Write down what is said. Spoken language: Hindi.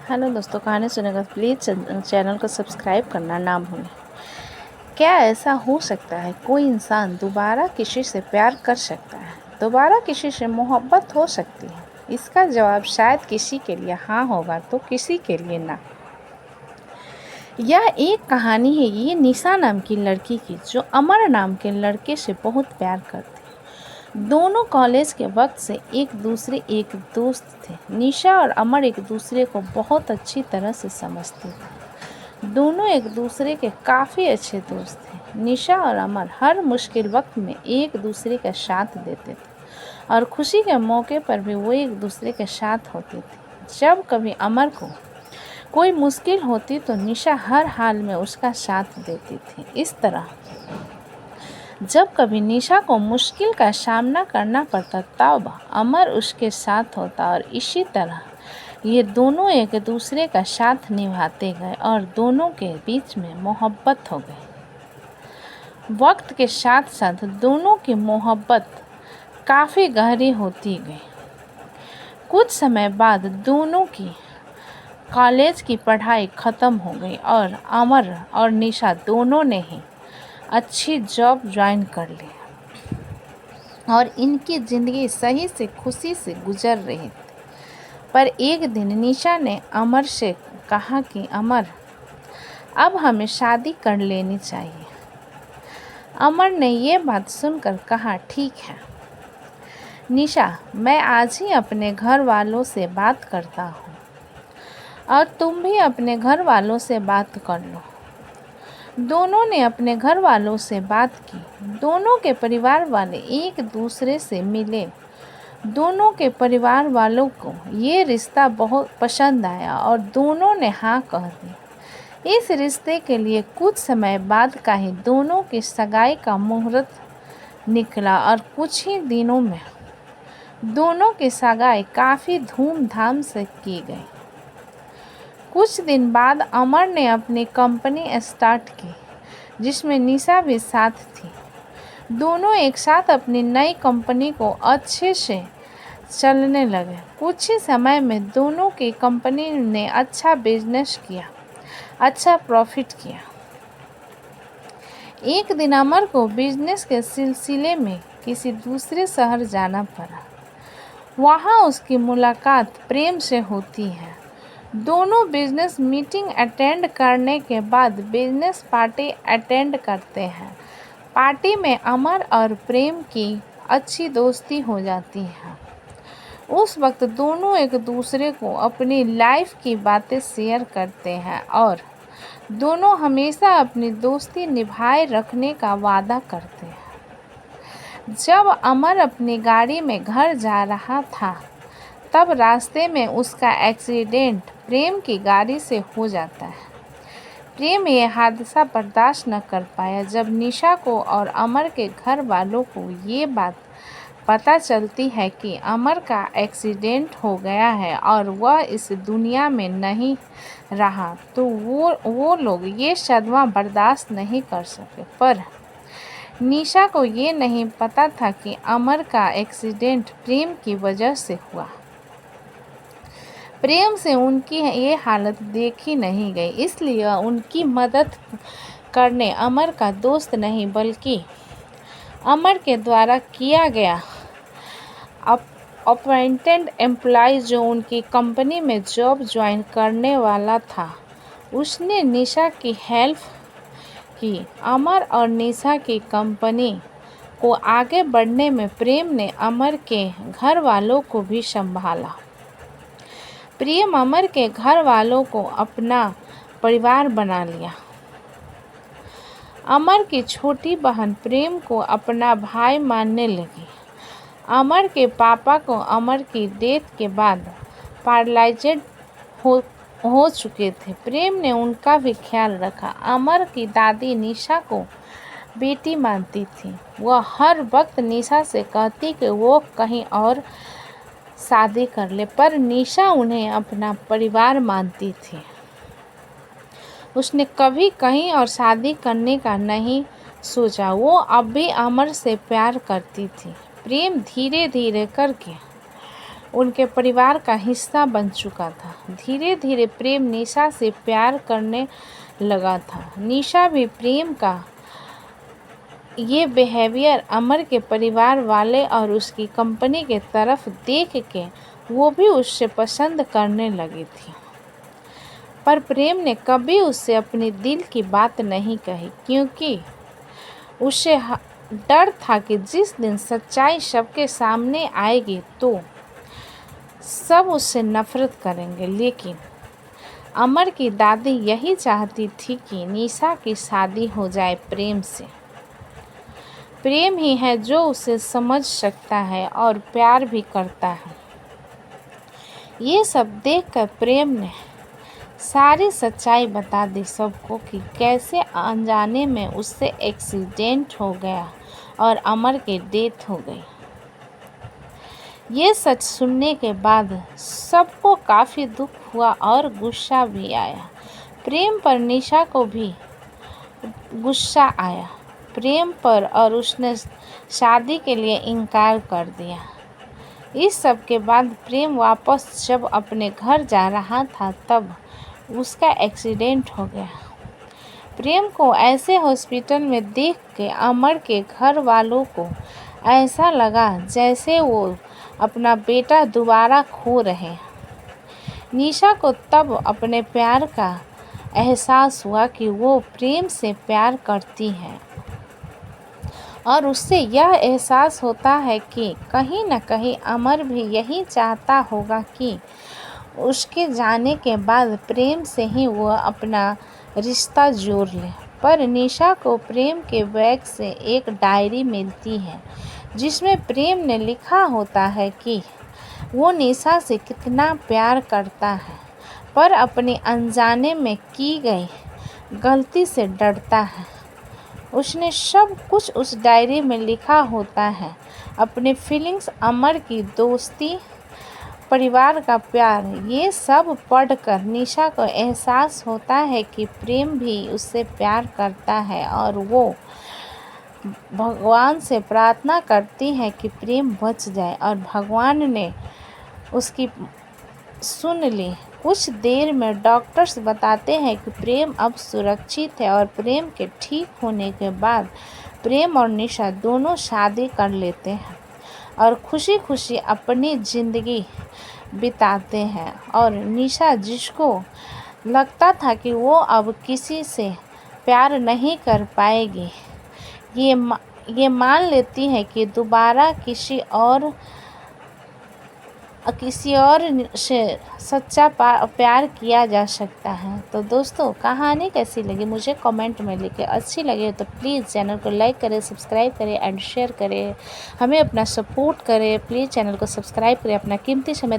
हेलो दोस्तों, कहानी सुनेगा प्लीज़ चैनल को सब्सक्राइब करना ना भूलें। क्या ऐसा हो सकता है कोई इंसान दोबारा किसी से प्यार कर सकता है? दोबारा किसी से मोहब्बत हो सकती है? इसका जवाब शायद किसी के लिए हाँ होगा तो किसी के लिए ना। यह एक कहानी है ये निशा नाम की लड़की की, जो अमर नाम के लड़के से बहुत प्यार करती। दोनों कॉलेज के वक्त से एक दोस्त थे। निशा और अमर एक दूसरे को बहुत अच्छी तरह से समझते थे। दोनों एक दूसरे के काफ़ी अच्छे दोस्त थे। निशा और अमर हर मुश्किल वक्त में एक दूसरे का साथ देते थे और खुशी के मौके पर भी वो एक दूसरे के साथ होते थे। जब कभी अमर को कोई मुश्किल होती तो निशा हर हाल में उसका साथ देती थी। इस तरह जब कभी निशा को मुश्किल का सामना करना पड़ता तब अमर उसके साथ होता और इसी तरह ये दोनों एक दूसरे का साथ निभाते गए और दोनों के बीच में मोहब्बत हो गई। वक्त के साथ साथ दोनों की मोहब्बत काफ़ी गहरी होती गई। कुछ समय बाद दोनों की कॉलेज की पढ़ाई ख़त्म हो गई और अमर और निशा दोनों ने ही अच्छी जॉब ज्वाइन कर ली और इनकी ज़िंदगी सही से खुशी से गुजर रही थी। पर एक दिन निशा ने अमर से कहा कि अमर, अब हमें शादी कर लेनी चाहिए। अमर ने ये बात सुनकर कहा, ठीक है निशा, मैं आज ही अपने घर वालों से बात करता हूँ और तुम भी अपने घर वालों से बात कर लो। दोनों ने अपने घर वालों से बात की। दोनों के परिवार वाले एक दूसरे से मिले। दोनों के परिवार वालों को ये रिश्ता बहुत पसंद आया और दोनों ने हाँ कह दी। इस रिश्ते के लिए कुछ समय बाद का ही दोनों की सगाई का मुहूर्त निकला और कुछ ही दिनों में दोनों की सगाई काफ़ी धूमधाम से की गई। कुछ दिन बाद अमर ने अपनी कंपनी स्टार्ट की, जिसमें निशा भी साथ थी। दोनों एक साथ अपनी नई कंपनी को अच्छे से चलने लगे। कुछ ही समय में दोनों की कंपनी ने अच्छा बिजनेस किया, अच्छा प्रॉफिट किया। एक दिन अमर को बिजनेस के सिलसिले में किसी दूसरे शहर जाना पड़ा। वहाँ उसकी मुलाकात प्रेम से होती है। दोनों बिजनेस मीटिंग अटेंड करने के बाद बिजनेस पार्टी अटेंड करते हैं। पार्टी में अमर और प्रेम की अच्छी दोस्ती हो जाती है। उस वक्त दोनों एक दूसरे को अपनी लाइफ की बातें शेयर करते हैं और दोनों हमेशा अपनी दोस्ती निभाए रखने का वादा करते हैं। जब अमर अपनी गाड़ी में घर जा रहा था तब रास्ते में उसका एक्सीडेंट प्रेम की गाड़ी से हो जाता है। प्रेम ये हादसा बर्दाश्त न कर पाया। जब निशा को और अमर के घर वालों को ये बात पता चलती है कि अमर का एक्सीडेंट हो गया है और वह इस दुनिया में नहीं रहा तो वो लोग ये सदमा बर्दाश्त नहीं कर सके। पर निशा को ये नहीं पता था कि अमर का एक्सीडेंट प्रेम की वजह से हुआ। प्रेम से उनकी ये हालत देखी नहीं गई, इसलिए उनकी मदद करने अमर का दोस्त नहीं बल्कि अमर के द्वारा किया गया अपॉइंटेड एम्प्लॉय जो उनकी कंपनी में जॉब ज्वाइन करने वाला था, उसने निशा की हेल्प की। अमर और निशा की कंपनी को आगे बढ़ने में प्रेम ने अमर के घर वालों को भी संभाला। प्रेम अमर के घर वालों को अपना परिवार बना लिया। अमर की छोटी बहन प्रेम को अपना भाई मानने लगी। अमर के पापा को अमर की डेथ के बाद पैरालाइज्ड हो चुके थे। प्रेम ने उनका भी ख्याल रखा। अमर की दादी निशा को बेटी मानती थी। वह हर वक्त निशा से कहती कि वो कहीं और शादी कर ले, पर निशा उन्हें अपना परिवार मानती थी। उसने कभी कहीं और शादी करने का नहीं सोचा। वो अब भी अमर से प्यार करती थी। प्रेम धीरे धीरे करके उनके परिवार का हिस्सा बन चुका था। धीरे धीरे प्रेम निशा से प्यार करने लगा था। निशा भी प्रेम का ये बिहेवियर अमर के परिवार वाले और उसकी कंपनी के तरफ देख के वो भी उससे पसंद करने लगी थी। पर प्रेम ने कभी उससे अपनी दिल की बात नहीं कही, क्योंकि उसे डर था कि जिस दिन सच्चाई सबके सामने आएगी तो सब उससे नफरत करेंगे। लेकिन अमर की दादी यही चाहती थी कि निशा की शादी हो जाए प्रेम से। प्रेम ही है जो उसे समझ सकता है और प्यार भी करता है। ये सब देखकर प्रेम ने सारी सच्चाई बता दी सबको कि कैसे अनजाने में उससे एक्सीडेंट हो गया और अमर की डेथ हो गई। ये सच सुनने के बाद सबको काफ़ी दुख हुआ और गुस्सा भी आया। प्रेम पर निशा को भी गुस्सा आया प्रेम पर, और उसने शादी के लिए इनकार कर दिया। इस सब के बाद प्रेम वापस जब अपने घर जा रहा था तब उसका एक्सीडेंट हो गया। प्रेम को ऐसे हॉस्पिटल में देख के अमर के घर वालों को ऐसा लगा जैसे वो अपना बेटा दोबारा खो रहे। निशा को तब अपने प्यार का एहसास हुआ कि वो प्रेम से प्यार करती है और उससे यह एहसास होता है कि कहीं न कहीं अमर भी यही चाहता होगा कि उसके जाने के बाद प्रेम से ही वो अपना रिश्ता जोड़ ले। पर निशा को प्रेम के बैग से एक डायरी मिलती है जिसमें प्रेम ने लिखा होता है कि वो निशा से कितना प्यार करता है, पर अपने अनजाने में की गई गलती से डरता है। उसने सब कुछ उस डायरी में लिखा होता है, अपने फीलिंग्स, अमर की दोस्ती, परिवार का प्यार। ये सब पढ़कर निशा को एहसास होता है कि प्रेम भी उससे प्यार करता है और वो भगवान से प्रार्थना करती है कि प्रेम बच जाए, और भगवान ने उसकी सुन ली। कुछ देर में डॉक्टर्स बताते हैं कि प्रेम अब सुरक्षित है और प्रेम के ठीक होने के बाद प्रेम और निशा दोनों शादी कर लेते हैं और खुशी खुशी अपनी ज़िंदगी बिताते हैं। और निशा, जिसको लगता था कि वो अब किसी से प्यार नहीं कर पाएगी, ये मान लेती है कि दोबारा किसी और से सच्चा प्यार किया जा सकता है। तो दोस्तों, कहानी कैसी लगी मुझे कमेंट में लिखें। अच्छी लगे तो प्लीज़ चैनल को लाइक करें, सब्सक्राइब करें एंड शेयर करें। हमें अपना सपोर्ट करें। प्लीज़ चैनल को सब्सक्राइब करें। अपना कीमती समय